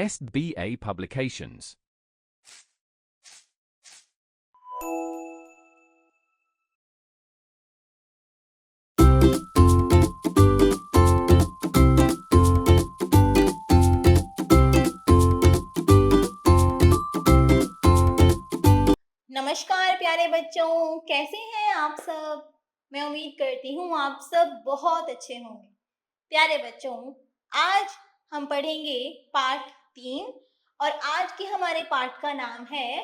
SBA Publications. नमस्कार प्यारे बच्चों, कैसे हैं आप सब। मैं उम्मीद करती हूँ आप सब बहुत अच्छे होंगे। प्यारे बच्चों, आज हम पढ़ेंगे पाठ 3 और आज के हमारे पाठ का नाम है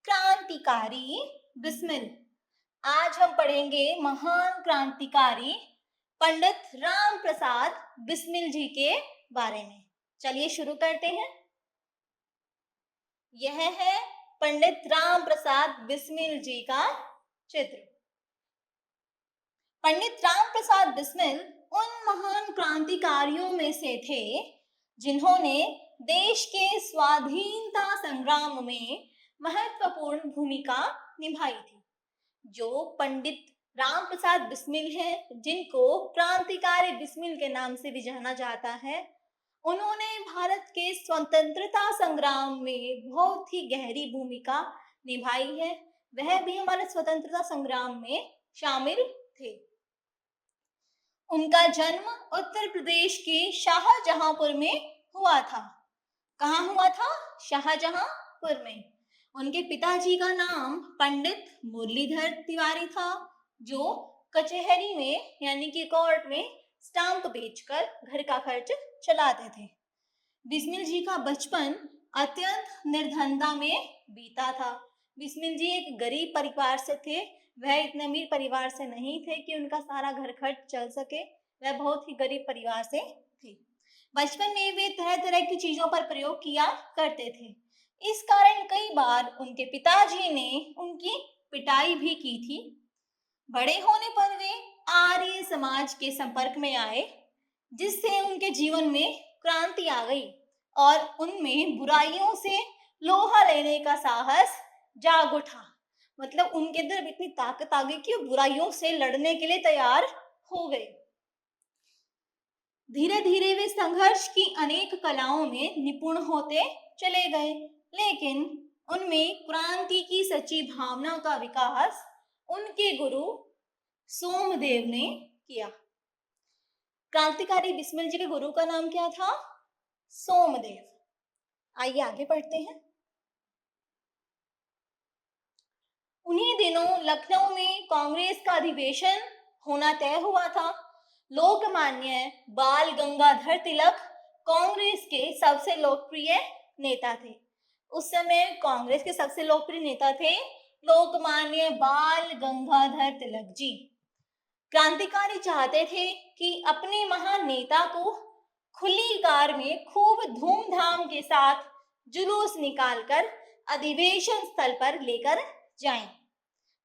क्रांतिकारी बिस्मिल। आज हम पढ़ेंगे महान क्रांतिकारी पंडित राम प्रसाद बिस्मिल जी के बारे में। चलिए शुरू करते हैं। यह है पंडित राम प्रसाद बिस्मिल जी का चित्र। पंडित राम प्रसाद बिस्मिल उन महान क्रांतिकारियों में से थे जिन्होंने देश के स्वाधीनता संग्राम में महत्वपूर्ण भूमिका निभाई थी। जो पंडित राम प्रसाद बिस्मिल हैं, जिनको क्रांतिकारी बिस्मिल के नाम से भी जाना जाता है, उन्होंने भारत के स्वतंत्रता संग्राम में बहुत ही गहरी भूमिका निभाई है। वह भी हमारे स्वतंत्रता संग्राम में शामिल थे। उनका जन्म उत्तर प्रदेश के शाहजहांपुर में हुआ था। कहाँ हुआ था? शाहजहांपुर में। उनके पिताजी का नाम पंडित मुरलीधर तिवारी था, जो कचहरी में यानी कि कोर्ट में स्टाम्प बेचकर घर का खर्च चलाते थे। बिस्मिल जी का बचपन अत्यंत निर्धनता में बीता था। बिस्मिल जी एक गरीब परिवार से थे। वह इतने अमीर परिवार से नहीं थे कि उनका सारा घर खर्च चल सके। वह बहुत ही गरीब परिवार से थे। बचपन में वे तरह तरह की चीजों पर प्रयोग किया करते थे। इस कारण कई बार उनके पिताजी ने उनकी पिटाई भी की थी। बड़े होने पर वे आर्य समाज के संपर्क में आए, जिससे उनके जीवन में क्रांति आ गई और उनमें बुराइयों से लोहा लेने का साहस जाग उठा। मतलब उनके अंदर इतनी ताकत आ गई कि वो बुराइयों से लड़ने के लिए तैयार हो गए। धीरे धीरे वे संघर्ष की अनेक कलाओं में निपुण होते चले गए, लेकिन उनमें क्रांति की सच्ची भावना का विकास उनके गुरु सोमदेव ने किया। क्रांतिकारी बिस्मिल जी के गुरु का नाम क्या था? सोमदेव। आइए आगे पढ़ते हैं। उन्हीं दिनों लखनऊ में कांग्रेस का अधिवेशन होना तय हुआ था। लोकमान्य बाल गंगाधर तिलक कांग्रेस के सबसे लोकप्रिय नेता थे। उस समय कांग्रेस के सबसे लोकप्रिय नेता थे लोकमान्य बाल गंगाधर तिलक जी। क्रांतिकारी चाहते थे कि अपने महान नेता को खुली कार में खूब धूमधाम के साथ जुलूस निकालकर अधिवेशन स्थल पर लेकर जाएं,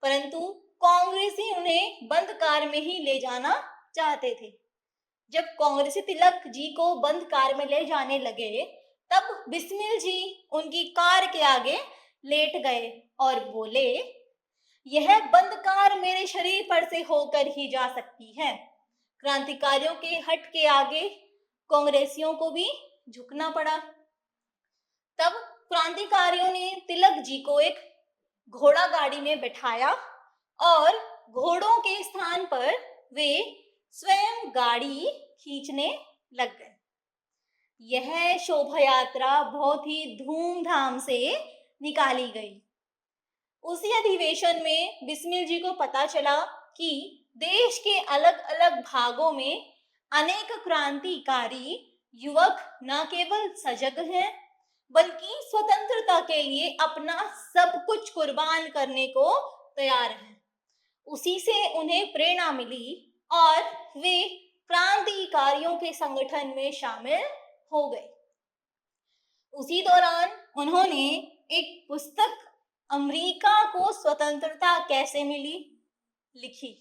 परंतु कांग्रेसी उन्हें बंद कार में ही ले जाना चाहते थे। जब कांग्रेसी तिलक जी को बंद कार में ले जाने लगे, तब बिस्मिल जी उनकी कार के आगे लेट गए और बोले, यह बंद कार मेरे शरीर पर से होकर ही जा सकती है। क्रांतिकारियों के हट के आगे कांग्रेसियों को भी झुकना पड़ा। तब क्रांतिकारियों ने तिलक जी को एक घोड़ा गाड़ी में बैठाया और घोड़ों के स्थान पर वे स्वयं गाड़ी खींचने लग गए। यह शोभा यात्रा बहुत ही धूमधाम से निकाली गई। उसी अधिवेशन में बिस्मिल जी को पता चला कि देश के अलग अलग भागों में अनेक क्रांतिकारी युवक न केवल सजग हैं, बल्कि स्वतंत्रता के लिए अपना सब कुछ कुर्बान करने को तैयार हैं। उसी से उन्हें प्रेरणा मिली और वे क्रांतिकारियों के संगठन में शामिल हो गए। उसी दौरान उन्होंने एक पुस्तक अमेरिका को स्वतंत्रता कैसे मिली लिखी।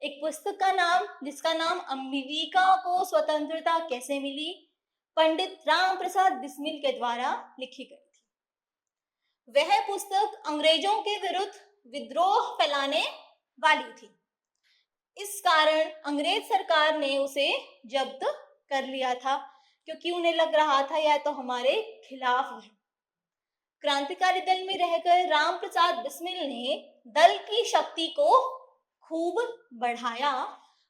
एक पुस्तक का नाम, जिसका नाम अमेरिका को स्वतंत्रता कैसे मिली, पंडित राम प्रसाद बिस्मिल के द्वारा लिखी गई थी। वह पुस्तक अंग्रेजों के विरुद्ध विद्रोह फैलाने वाली थी। इस कारण अंग्रेज सरकार ने उसे जब्त कर लिया था, क्योंकि उन्हें लग रहा था यह तो हमारे खिलाफ है। क्रांतिकारी दल में रहकर रामप्रसाद बिस्मिल ने दल की शक्ति को खूब बढ़ाया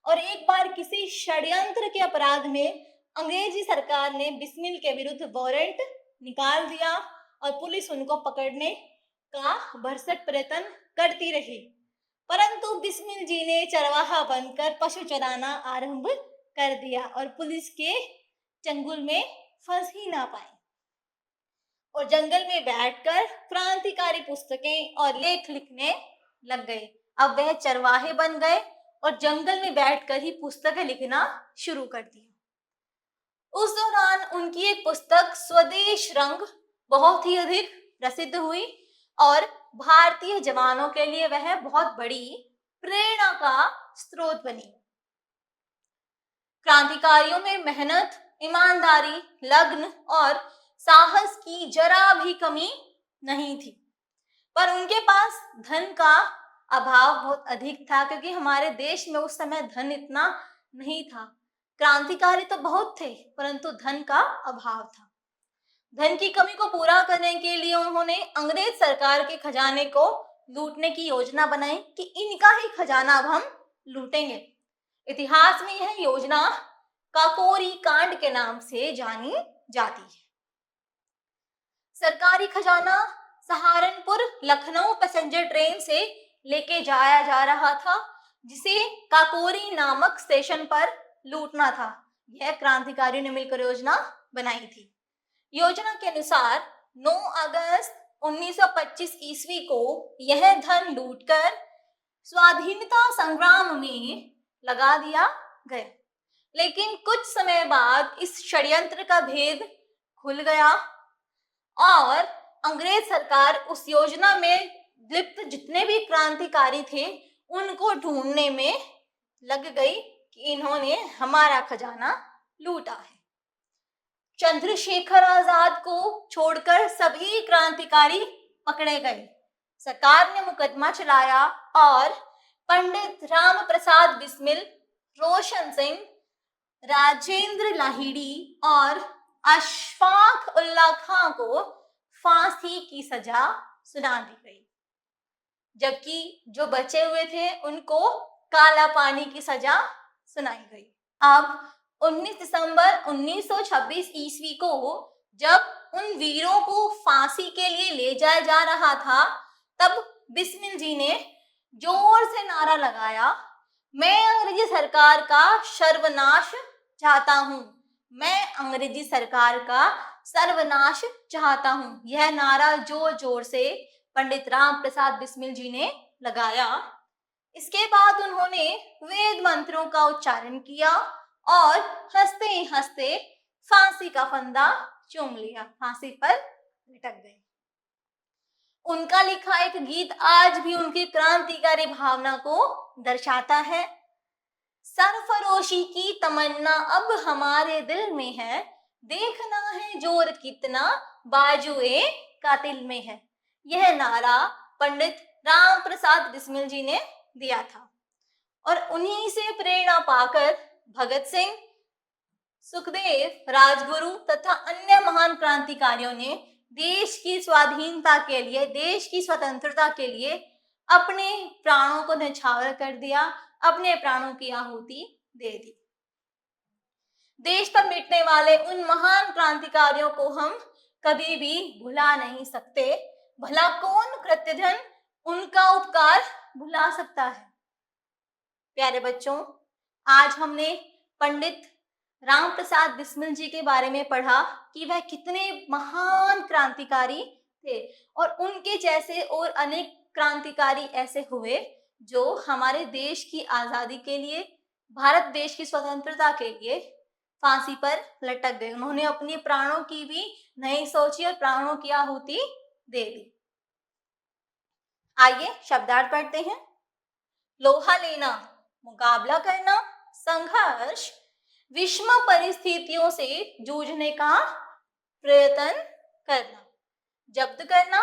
और एक बार किसी षड्यंत्र के अपराध में अंग्रेजी सरकार ने बिस्मिल के विरुद्ध वारंट निकाल दिया और पुलिस उनको पकड़ने का भरसक प्रयत्न करती रही, परंतु बिस्मिल जी ने चरवाहा बनकर पशु चराना आरंभ कर दिया और पुलिस के चंगुल में फंस ही ना पाए और जंगल में बैठकर क्रांतिकारी पुस्तकें और लेख लिखने लग गए। अब वह चरवाहे बन गए और जंगल में बैठकर ही पुस्तकें लिखना शुरू कर दी। उस दौरान उनकी एक पुस्तक स्वदेश रंग बहुत ही अधिक प्रसिद्ध हुई और भारतीय जवानों के लिए वह बहुत बड़ी प्रेरणा का स्रोत बनी। क्रांतिकारियों में मेहनत, ईमानदारी, लगन और साहस की जरा भी कमी नहीं थी, पर उनके पास धन का अभाव बहुत अधिक था, क्योंकि हमारे देश में उस समय धन इतना नहीं था। क्रांतिकारी तो बहुत थे, परंतु धन का अभाव था। धन की कमी को पूरा करने के लिए उन्होंने अंग्रेज सरकार के खजाने को लूटने की योजना बनाई कि इनका ही खजाना अब हम लूटेंगे। इतिहास में यह योजना काकोरी कांड के नाम से जानी जाती है। सरकारी खजाना सहारनपुर लखनऊ पैसेंजर ट्रेन से लेके जाया जा रहा था, जिसे काकोरी नामक स्टेशन पर लूटना था। यह क्रांतिकारियों ने मिलकर योजना बनाई थी। योजना के अनुसार 9 अगस्त 1925 ईस्वी को यह धन लूटकर स्वाधीनता संग्राम में लगा दिया गया, लेकिन कुछ समय बाद इस षड्यंत्र का भेद खुल गया और अंग्रेज सरकार उस योजना में लिप्त जितने भी क्रांतिकारी थे उनको ढूंढने में लग गई कि इन्होंने हमारा खजाना लूटा है। चंद्रशेखर आजाद को छोड़कर सभी क्रांतिकारी पकड़े गए। सरकार ने मुकदमा चलाया और पंडित राम प्रसाद बिस्मिल, रोशन सिंह, राजेंद्र लाहिड़ी और अशफाक उल्ला खां को फांसी की सजा सुना दी गई, जबकि जो बचे हुए थे उनको काला पानी की सजा सुनाई गई। अब 19 दिसंबर 1926 ईस्वी को जब उन वीरों को फांसी के लिए ले जाया जा रहा था, तब बिस्मिल जी ने जोर से नारा लगाया, मैं अंग्रेजी सरकार का सर्वनाश चाहता हूं, मैं अंग्रेजी सरकार का सर्वनाश चाहता हूं। यह नारा जोर जोर से पंडित राम प्रसाद बिस्मिल जी ने लगाया। इसके बाद उन्होंने वेद मंत्रों का उच्चारण किया और हंसते हंसते फांसी का फंदा चूम लिया, फांसी पर लटक गए। उनका लिखा एक गीत आज भी उनकी क्रांतिकारी भावना को दर्शाता है। सरफरोशी की तमन्ना अब हमारे दिल में है, देखना है जोर कितना बाजुए कातिल में है। यह नारा पंडित राम प्रसाद बिस्मिल जी ने दिया था और उन्हीं से प्रेरणा पाकर भगत सिंह, सुखदेव, राजगुरु तथा अन्य महान क्रांतिकारियों ने देश की स्वाधीनता के लिए, देश की स्वतंत्रता के लिए अपने प्राणों को न्यौछावर कर दिया, अपने प्राणों की आहुति दे दी। देश पर मिटने वाले उन महान क्रांतिकारियों को हम कभी भी भुला नहीं सकते। भला कौन कृत्यधन उनका उपकार भुला सकता है। प्यारे बच्चों, आज हमने पंडित राम प्रसाद बिस्मिल जी के बारे में पढ़ा कि वह कितने महान क्रांतिकारी थे और उनके जैसे और अनेक क्रांतिकारी ऐसे हुए जो हमारे देश की आजादी के लिए, भारत देश की स्वतंत्रता के लिए फांसी पर लटक गए। उन्होंने अपने प्राणों की भी नहीं सोची और प्राणों की आहुति दे दी। आइए शब्दार्थ पढ़ते हैं। लोहा लेना, मुकाबला करना, संघर्ष, विषम परिस्थितियों से जूझने का प्रयत्न करना। जब्त करना,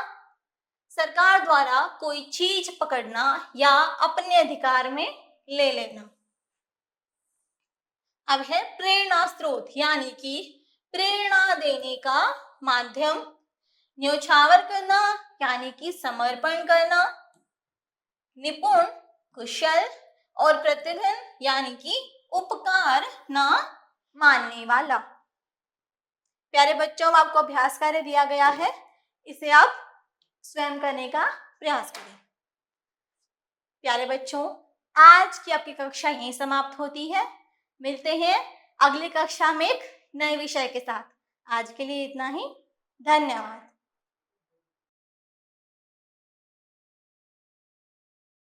सरकार द्वारा कोई चीज पकड़ना या अपने अधिकार में ले लेना। अब है प्रेरणा स्रोत, यानी कि प्रेरणा देने का माध्यम, न्योछावर करना यानी कि समर्पण करना, निपुण, कुशल और प्रतिदिन यानी कि उपकार ना मानने वाला। प्यारे बच्चों, आपको अभ्यास कार्य दिया गया है, इसे आप स्वयं करने का प्रयास करें। प्यारे बच्चों, आज की आपकी कक्षा यहीं समाप्त होती है। मिलते हैं अगली कक्षा में एक नए विषय के साथ। आज के लिए इतना ही। धन्यवाद।